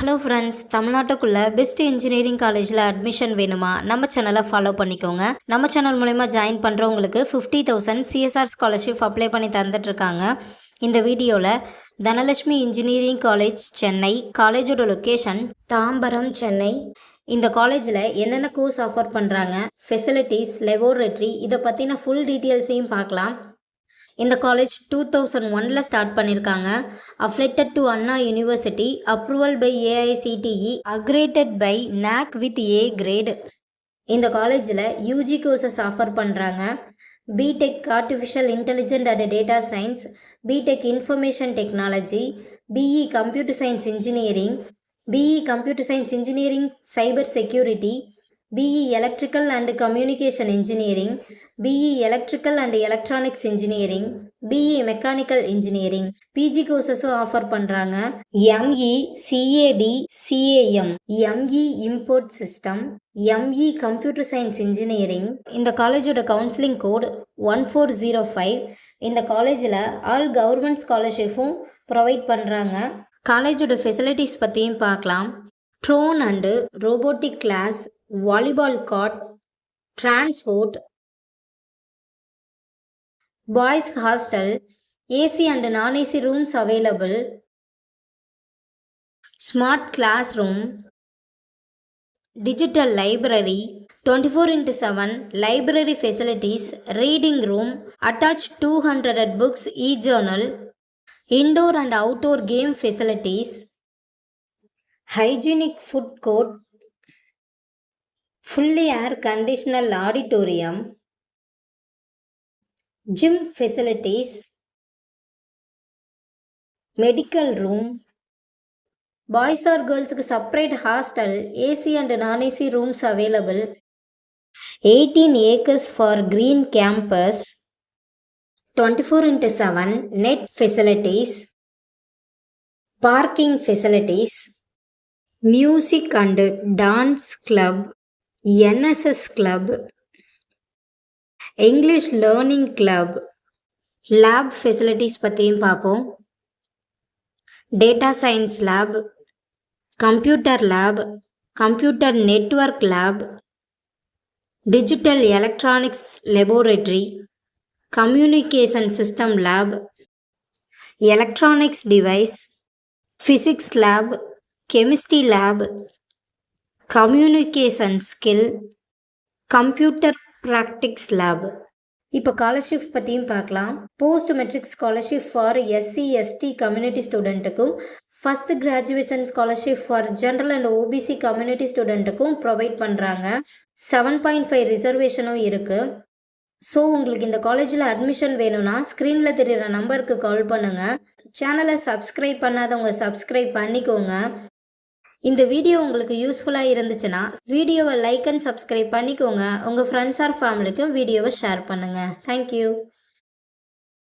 Hello friends, தமிழ்நாட்டுக்குள்ள best engineering காலேஜில் admission வேணுமா? நம்ம சேனலை ஃபாலோ பண்ணிக்கோங்க. நம்ம சேனல் மூலமா ஜாயின் பண்ணுறவங்களுக்கு 50,000 சிஎஸ்ஆர் ஸ்காலர்ஷிப் அப்ளை பண்ணி தந்துட்டுருக்காங்க. இந்த வீடியோவில் தனலட்சுமி இன்ஜினியரிங் காலேஜ் சென்னை, காலேஜோட லொக்கேஷன் தாம்பரம் சென்னை. இந்த காலேஜில் என்னென்ன கோர்ஸ் ஆஃபர் பண்ணுறாங்க, ஃபெசிலிட்டிஸ், லெபோரட்டரி, இதை பற்றின ஃபுல் டீட்டெயில்ஸையும் பார்க்கலாம். இந்த காலேஜ் 2001 ஸ்டார்ட் பண்ணியிருக்காங்க. Affiliated to Anna university, approval by AICTE, accredited by NAC with A grade. இந்த காலேஜில் யூஜி கோர்சஸ் ஆஃபர் பண்ணுறாங்க. BTech artificial intelligent and data science, BTech information technology, BE computer science engineering, BE computer science engineering cyber security, BE electrical and communication engineering, BE electrical and electronics engineering, BE mechanical engineering. PG கோர்சஸும் offer பண்ணுறாங்க. ME CAD CAM, ME import system, ME computer science engineering. இந்த காலேஜோட counselling code 1405. இந்த காலேஜில் all government ஸ்காலர்ஷிப்பும் provide பண்ணுறாங்க. காலேஜோட facilities பற்றியும் பார்க்கலாம். Drone and robotic class, volleyball court, transport, boys hostel, AC and non AC rooms available, smart class room, digital library, 24x7 library facilities, reading room, attach 200 books, e-journal, indoor and outdoor game facilities, hygienic food court, fully air conditioned auditorium, gym facilities, medical room, boys or girls separate hostel, AC and non-AC rooms available, 18 acres for green campus, 24x7 net facilities, parking facilities, music and dance club, NSS club, English learning club, lab facilities பற்றியும் பார்ப்போம். Data science lab, computer lab, computer network lab, digital electronics laboratory, communication system lab, electronics device, physics lab, chemistry lab, communication skill, computer practice lab. இப்போ scholarship பற்றியும் பார்க்கலாம். Post matric scholarship for SC ST community ஸ்டூடெண்ட்டுக்கும், first graduation scholarship for general and OBC community ஸ்டூடெண்ட்டுக்கும் provide பண்ணுறாங்க. 7.5 ரிசர்வேஷனும் இருக்குது. So உங்களுக்கு இந்த காலேஜில் அட்மிஷன் வேணும்னா ஸ்க்ரீனில் தெரிகிற நம்பருக்கு கால் பண்ணுங்கள். சேனலை சப்ஸ்கிரைப் பண்ணாதவங்க சப்ஸ்கிரைப் பண்ணிக்கோங்க. இந்த வீடியோ உங்களுக்கு யூஸ்ஃபுல்லாக இருந்துச்சுன்னா வீடியோவை லைக் அண்ட் சப்ஸ்கிரைப் பண்ணிக்கோங்க. உங்கள் ஃப்ரெண்ட்ஸ் ஆர் ஃபேமிலிக்கும் வீடியோவை ஷேர் பண்ணுங்கள். தேங்க்யூ.